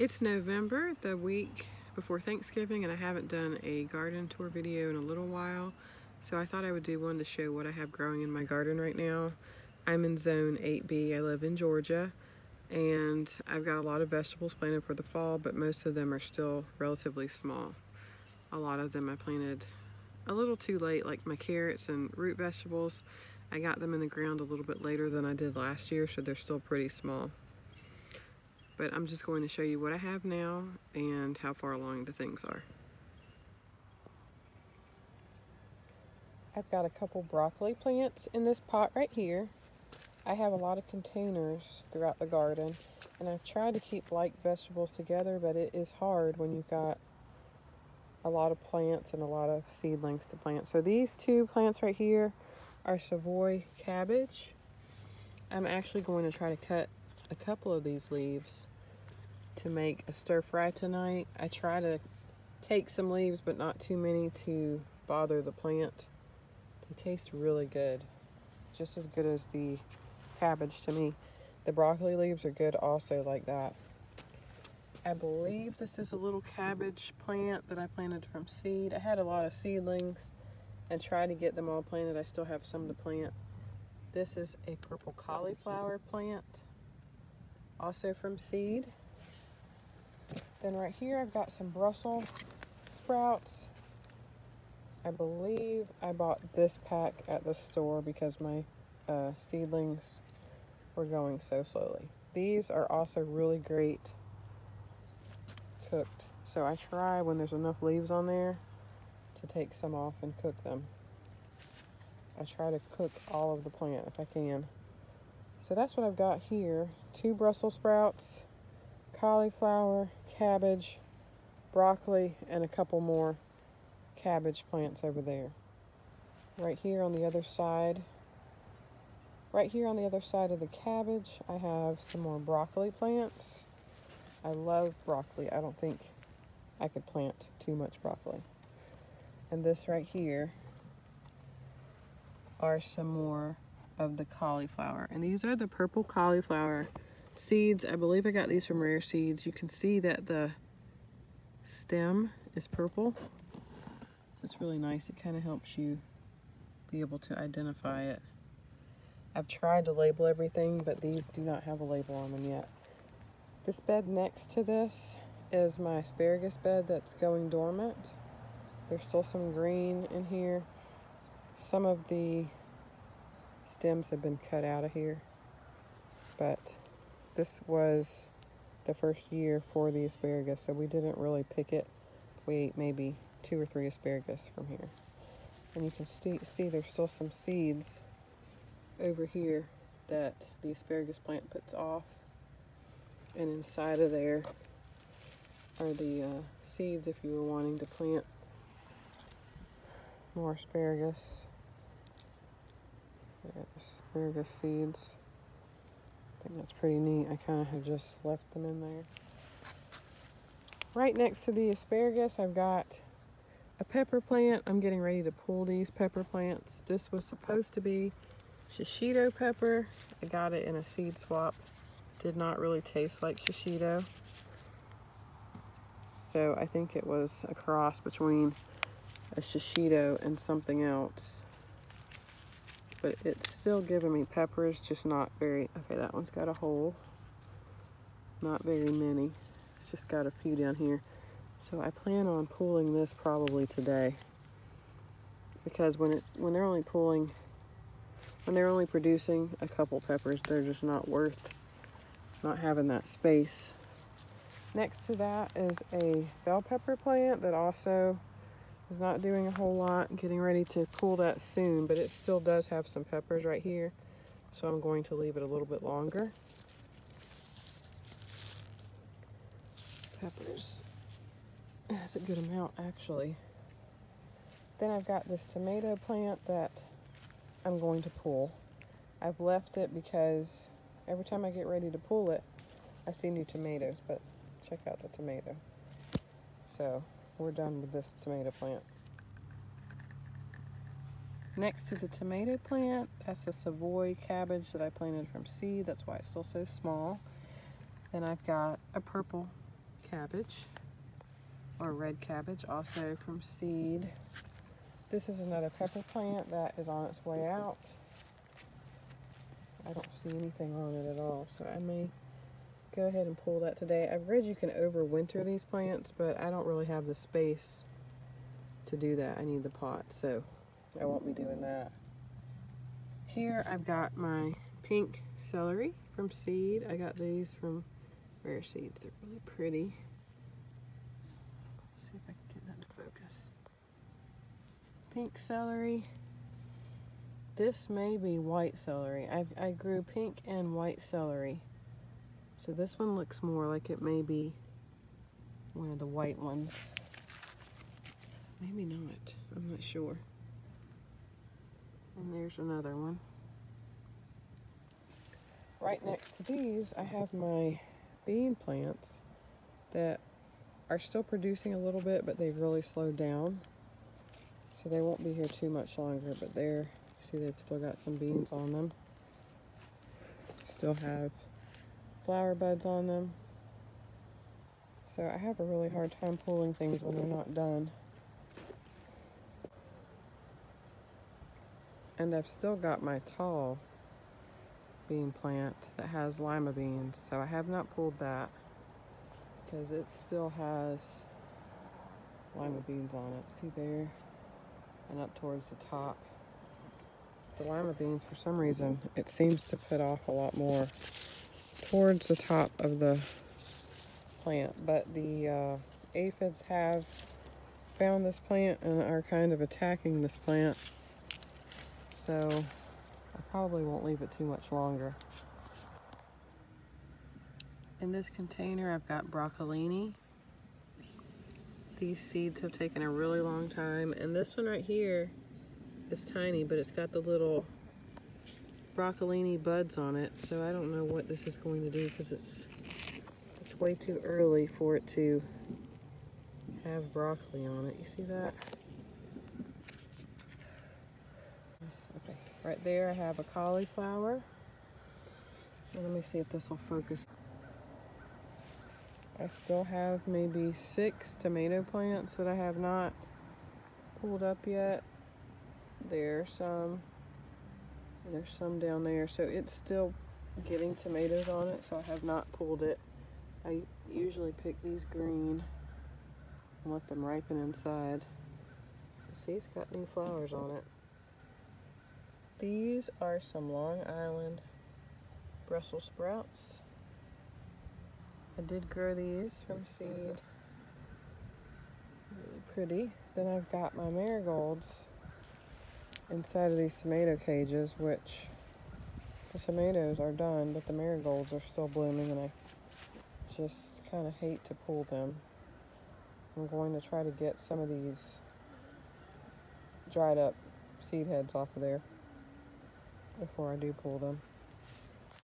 It's November, the week before Thanksgiving, and I haven't done a garden tour video in a little while, so I thought I would do one to show what I have growing in my garden right now. I'm in zone 8B. I live in Georgia, and I've got a lot of vegetables planted for the fall, but most of them are still relatively small. A lot of them I planted a little too late, like my carrots and root vegetables. I got them in the ground a little bit later than I did last year, so they're still pretty small. But I'm just going to show you what I have now and how far along the things are. I've got a couple broccoli plants in this pot right here. I have a lot of containers throughout the garden, and I've tried to keep like vegetables together, but it is hard when you've got a lot of plants and a lot of seedlings to plant. So these two plants right here are Savoy Cabbage. I'm actually going to try to cut a couple of these leaves to make a stir fry tonight. I try to take some leaves, but not too many to bother the plant. They taste really good, just as good as the cabbage to me. The broccoli leaves are good also like that. I believe this is a little cabbage plant that I planted from seed. I had a lot of seedlings and tried to get them all planted. I still have some to plant. This is a purple cauliflower plant, also from seed. Then right here I've got some Brussels sprouts. I believe I bought this pack at the store because my seedlings were going so slowly. These are also really great cooked. So I try when there's enough leaves on there to take some off and cook them. I try to cook all of the plant if I can. So that's what I've got here. 2 Brussels sprouts, cauliflower, cabbage, broccoli, and a couple more cabbage plants over there. Right here on the other side of the cabbage, I have some more broccoli plants. I love broccoli. I don't think I could plant too much broccoli. And this right here are some more of the cauliflower. And these are the purple cauliflower seeds. I believe I got these from Rare Seeds. You can see that the stem is purple. It's really nice. It kind of helps you be able to identify it. I've tried to label everything, but these do not have a label on them yet. This bed next to this is my asparagus bed that's going dormant. There's still some green in here. Some of the stems have been cut out of here, but this was the first year for the asparagus, so we didn't really pick it. We ate maybe 2 or 3 asparagus from here. And you can see there's still some seeds over here that the asparagus plant puts off. And inside of there are the seeds if you were wanting to plant more asparagus. Asparagus seeds. I think that's pretty neat. I kind of have just left them in there. Right next to the asparagus, I've got a pepper plant. I'm getting ready to pull these pepper plants. This was supposed to be shishito pepper. I got it in a seed swap. Did not really taste like shishito. So I think it was a cross between a shishito and something else. But it's still giving me peppers, just not very, okay, that one's got a hole. Not very many. It's just got a few down here. So I plan on pulling this probably today. Because when they're only producing a couple peppers, they're just not worth not having that space. Next to that is a bell pepper plant that also is not doing a whole lot. Getting ready to pull that soon, but it still does have some peppers right here, so I'm going to leave it a little bit longer. Peppers has a good amount actually. Then I've got this tomato plant that I'm going to pull. I've left it because every time I get ready to pull it, I see new tomatoes, but check out the tomato. So we're done with this tomato plant. Next to the tomato plant, that's the Savoy Cabbage that I planted from seed. That's why it's still so small. Then I've got a purple cabbage, or red cabbage, also from seed. This is another pepper plant that is on its way out. I don't see anything on it at all, so I may go ahead and pull that today. I've read you can overwinter these plants, but I don't really have the space to do that. I need the pot, so I won't be doing that. Here I've got my pink celery from seed. I got these from Rare Seeds. They're really pretty. Let's see if I can get that to focus. Pink celery. This may be white celery. I grew pink and white celery. So this one looks more like it may be one of the white ones. Maybe not. I'm not sure. And there's another one. Right next to these, I have my bean plants that are still producing a little bit, but they've really slowed down. So they won't be here too much longer, but there, you see they've still got some beans on them. Still have flower buds on them. So I have a really hard time pulling things when they're not done. And I've still got my tall bean plant that has lima beans, so I have not pulled that because it still has lima beans on it. See there? And up towards the top. The lima beans, for some reason, it seems to put off a lot more towards the top of the plant, but the aphids have found this plant and are kind of attacking this plant. So I probably won't leave it too much longer. In this container I've got broccolini. These seeds have taken a really long time, and this one right here is tiny, but it's got the little broccolini buds on it, so I don't know what this is going to do because it's way too early for it to have broccoli on it. You see that? Okay, right there I have a cauliflower. And let me see if this will focus. I still have maybe 6 tomato plants that I have not pulled up yet. There's some, and there's some down there. So it's still getting tomatoes on it, so I have not pulled it. I usually pick these green and let them ripen inside. See, it's got new flowers on it. These are some Long Island Brussels sprouts. I did grow these from seed. Really pretty. Then I've got my marigolds inside of these tomato cages, which the tomatoes are done, but the marigolds are still blooming, and I just kind of hate to pull them. I'm going to try to get some of these dried up seed heads off of there before I do pull them.